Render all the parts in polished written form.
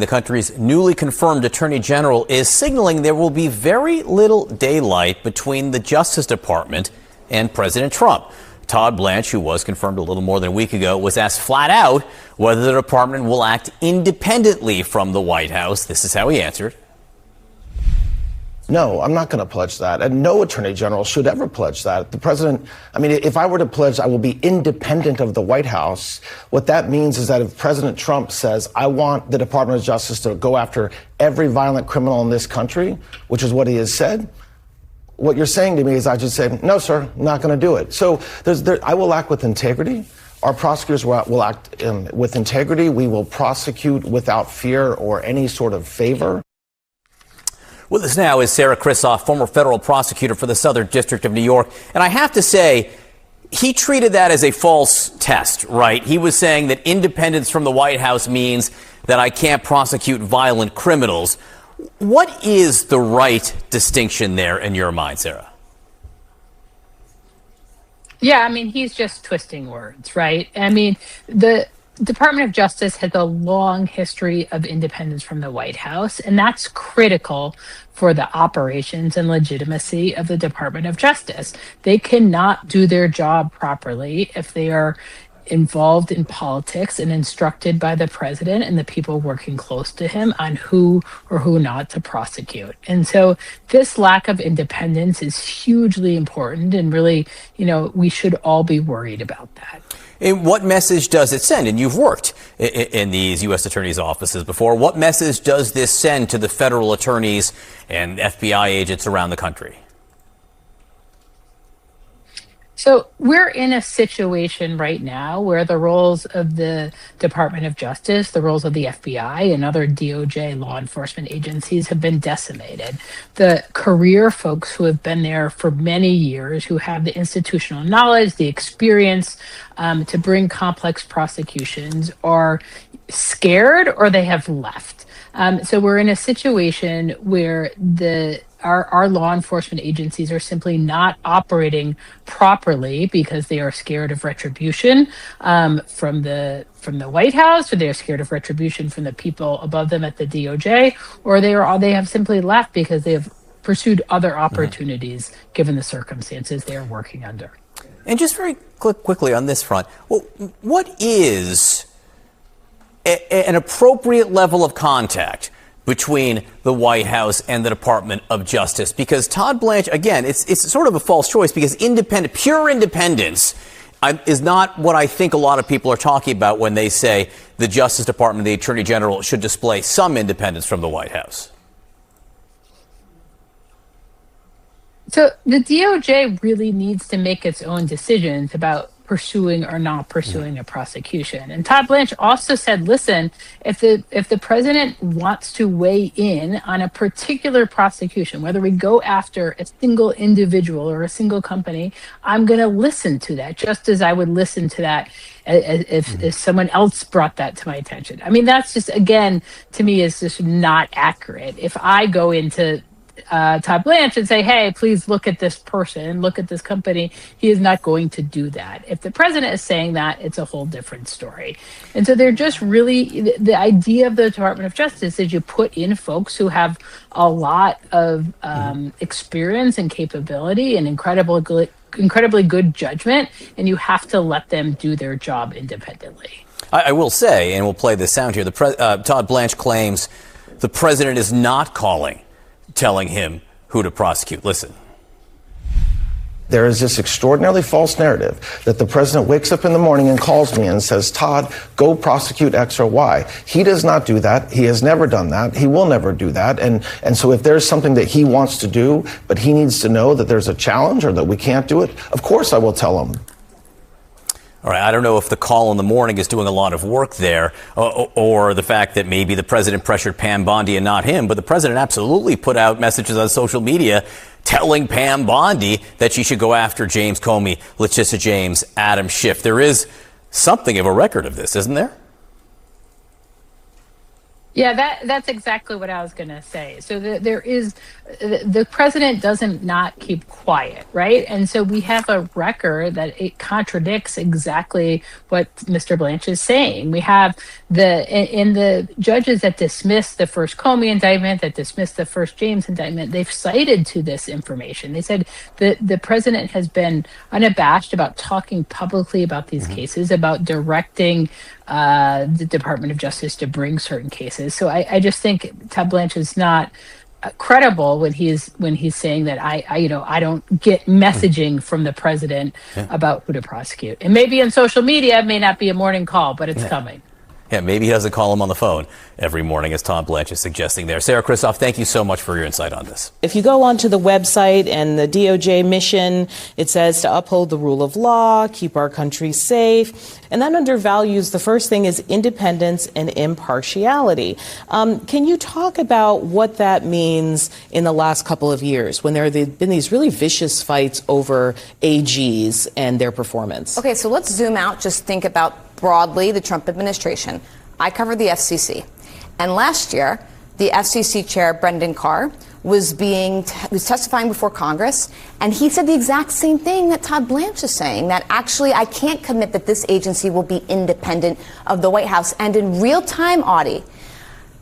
The country's newly confirmed attorney general is signaling there will be very little daylight between the Justice Department and President Trump. Todd Blanche, who was confirmed a little more than a week ago, was asked flat out whether the department will act independently from the White House. This is how he answered. No, I'm not going to pledge that. And no attorney general should ever pledge that. The president, I mean, if I were to pledge I will be independent of the White House, what that means is that if President Trump says, I want the Department of Justice to go after every violent criminal in this country, which is what he has said, what you're saying to me is I should say, no, sir, I'm not going to do it. So I will act with integrity. Our prosecutors will act with integrity. We will prosecute without fear or any sort of favor. With us now is Sarah Krisoff, former federal prosecutor for the Southern District of New York. And I have to say, he treated that as a false test, right? He was saying that independence from the White House means that I can't prosecute violent criminals. What is the right distinction there in your mind, Sarah? Yeah, I mean, he's just twisting words, right? I mean, the Department of Justice has a long history of independence from the White House, and that's critical for the operations and legitimacy of the Department of Justice. They cannot do their job properly if they are involved in politics and instructed by the president and the people working close to him on who or who not to prosecute. And so this lack of independence is hugely important, and really, we should all be worried about that. And what message does it send? And you've worked in these U.S. attorneys' offices before. What message does this send to the federal attorneys and FBI agents around the country? So we're in a situation right now where the roles of the Department of Justice, the roles of the FBI and other DOJ law enforcement agencies have been decimated. The career folks who have been there for many years, who have the institutional knowledge, the experience to bring complex prosecutions, are scared or they have left. So we're in a situation where our law enforcement agencies are simply not operating properly because they are scared of retribution from the White House, or they're scared of retribution from the people above them at the DOJ, or they have simply left because they have pursued other opportunities given the circumstances they are working under. And just very quickly on this front, what is an appropriate level of contact between the White House and the Department of Justice? Because Todd Blanche, again, it's sort of a false choice, because pure independence is not what I think a lot of people are talking about when they say the Justice Department, the Attorney General, should display some independence from the White House. So the DOJ really needs to make its own decisions about pursuing or not pursuing a prosecution. And Todd Blanche also said, listen, if the president wants to weigh in on a particular prosecution, whether we go after a single individual or a single company, I'm going to listen to that, just as I would listen to that if someone else brought that to my attention. I mean, that's just, again, to me, is just not accurate. If I go into Todd Blanche and say, hey, please look at this person, look at this company, he is not going to do that. If the president is saying that, it's a whole different story. And so they're just really, the idea of the Department of Justice is you put in folks who have a lot of experience and capability and incredibly good judgment, and you have to let them do their job independently. I will say, and we'll play this sound here, Todd Blanche claims the president is not telling him who to prosecute. Listen. There is this extraordinarily false narrative that the president wakes up in the morning and calls me and says, Todd, go prosecute X or Y. He does not do that. He has never done that. He will never do that. And so if there's something that he wants to do, but he needs to know that there's a challenge or that we can't do it, of course I will tell him. All right, I don't know if the call in the morning is doing a lot of work there, or the fact that maybe the president pressured Pam Bondi and not him, but the president absolutely put out messages on social media telling Pam Bondi that she should go after James Comey, Letitia James, Adam Schiff. There is something of a record of this, isn't there? Yeah, that's exactly what I was going to say. So the president doesn't not keep quiet, right? And so we have a record that it contradicts exactly what Mr. Blanche is saying. We have in the judges that dismissed the first Comey indictment, that dismissed the first James indictment, they've cited to this information. They said that the president has been unabashed about talking publicly about these cases, about directing the Department of Justice to bring certain cases. So I just think Todd Blanche is not credible when he's saying that I don't get messaging from the president about who to prosecute. And maybe in social media it may not be a morning call, but it's coming. Yeah, maybe he doesn't call him on the phone every morning, as Todd Blanche is suggesting there. Sarah Kristoff, thank you so much for your insight on this. If you go onto the website and the DOJ mission, it says to uphold the rule of law, keep our country safe, and that undervalues the first thing is independence and impartiality. Can you talk about what that means in the last couple of years when there have been these really vicious fights over AGs and their performance? Okay, so let's zoom out. Just think about broadly the Trump administration. I covered the FCC. And last year, the FCC chair, Brendan Carr, was testifying before Congress, and he said the exact same thing that Todd Blanche is saying, that actually I can't commit that this agency will be independent of the White House. And in real time, Audie,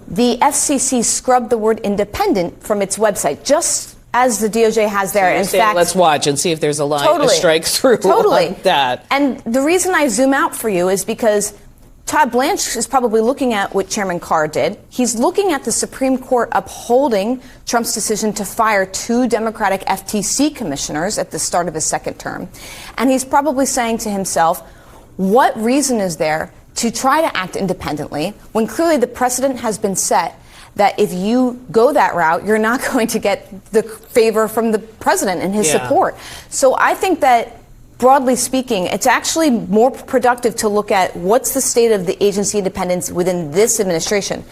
the FCC scrubbed the word independent from its website, just as the DOJ has there. In fact, let's watch and see if there's a line, a strike through on that. And the reason I zoom out for you is because Todd Blanche is probably looking at what Chairman Carr did. He's looking at the Supreme Court upholding Trump's decision to fire 2 Democratic FTC commissioners at the start of his second term. And he's probably saying to himself, what reason is there to try to act independently when clearly the precedent has been set that if you go that route, you're not going to get the favor from the president and his support. So I think that, broadly speaking, it's actually more productive to look at what's the state of the agency independence within this administration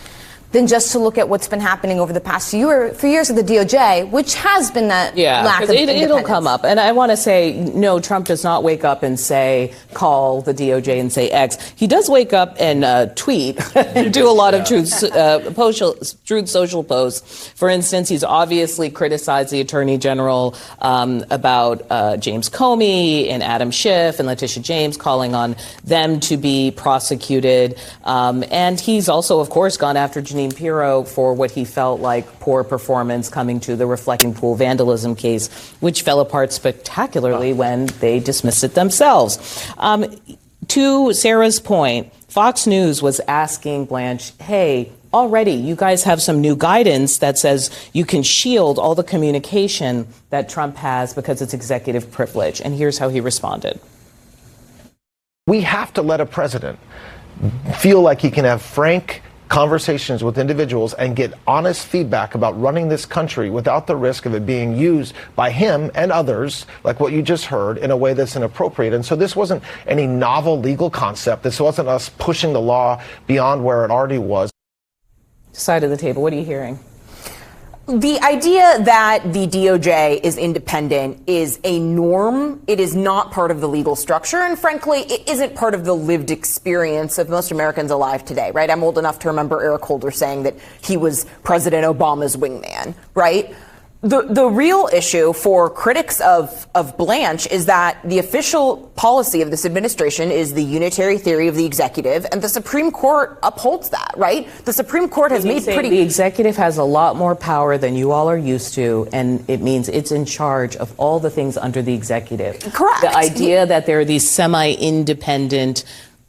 than just to look at what's been happening over the past few years of the DOJ, which has been that lack of independence. It'll come up. And I want to say, no, Trump does not wake up and call the DOJ and say X. He does wake up and tweet and do a lot of truth social posts. For instance, he's obviously criticized the Attorney General about James Comey and Adam Schiff and Letitia James, calling on them to be prosecuted. And he's also, of course, gone after Jeanine Pirro for what he felt like poor performance coming to the reflecting pool vandalism case, which fell apart spectacularly when they dismissed it themselves. To Sarah's point, Fox News was asking Blanche, hey, already you guys have some new guidance that says you can shield all the communication that Trump has because it's executive privilege. And here's how he responded. We have to let a president feel like he can have frank conversations with individuals and get honest feedback about running this country without the risk of it being used by him and others, like what you just heard, in a way that's inappropriate. And so this wasn't any novel legal concept. This wasn't us pushing the law beyond where it already was. Side of the table, what are you hearing? The idea that the DOJ is independent is a norm. It is not part of the legal structure. And frankly, it isn't part of the lived experience of most Americans alive today, right? I'm old enough to remember Eric Holder saying that he was President Obama's wingman, right? The real issue for critics of Blanche is that the official policy of this administration is the unitary theory of the executive, and the Supreme Court upholds that, right? The Supreme Court has made pretty... The executive has a lot more power than you all are used to, and it means it's in charge of all the things under the executive. Correct. The idea that there are these semi-independent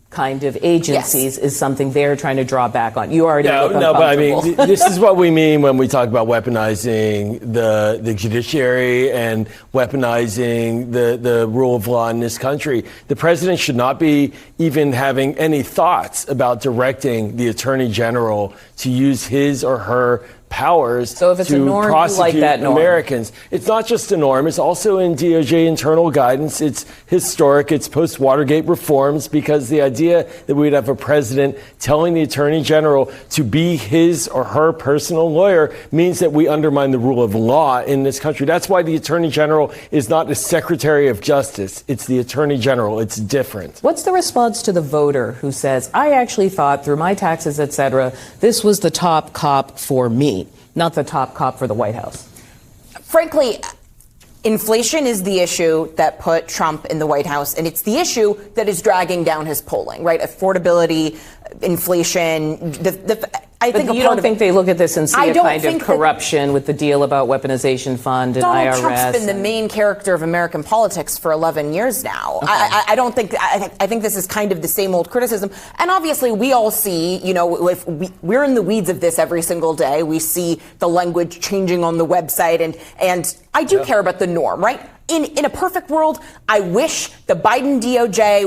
kind of agencies is something they're trying to draw back on. You already look uncomfortable. But I mean, this is what we mean when we talk about weaponizing the judiciary and weaponizing the rule of law in this country. The president should not be even having any thoughts about directing the attorney general to use his or her powers So if it's a to norm, you prosecute like that norm. Americans. It's not just a norm. It's also in DOJ internal guidance. It's historic. It's post-Watergate reforms, because the idea that we'd have a president telling the attorney general to be his or her personal lawyer means that we undermine the rule of law in this country. That's why the attorney general is not the secretary of justice. It's the attorney general. It's different. What's the response to the voter who says, I actually thought through my taxes, et cetera, this was the top cop for me, not the top cop for the White House? Frankly, inflation is the issue that put Trump in the White House, and it's the issue that is dragging down his polling, right? Affordability, inflation, I think you don't think they look at this and see a kind of corruption with the deal about weaponization fund and Donald IRS? Trump's been the main character of American politics for 11 years now. Okay. I don't think, I think this is kind of the same old criticism. And obviously we all see, you know, if we're in the weeds of this every single day. We see the language changing on the website, and I do care about the norm, right? In a perfect world, I wish the Biden DOJ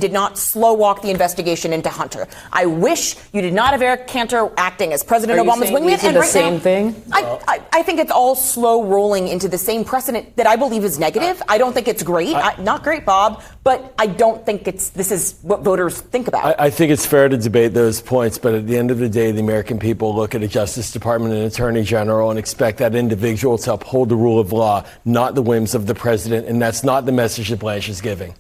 did not slow walk the investigation into Hunter. I wish you did not have Eric Cantor acting as President Obama's wingman. And the same thing? I think it's all slow rolling into the same precedent that I believe is negative. I don't think it's great. Not great, Bob, but I don't think this is what voters think about. I think it's fair to debate those points, but at the end of the day, the American people look at a Justice Department and Attorney General and expect that individual to uphold the rule of law, not the whims of the president, and that's not the message that Blanche is giving.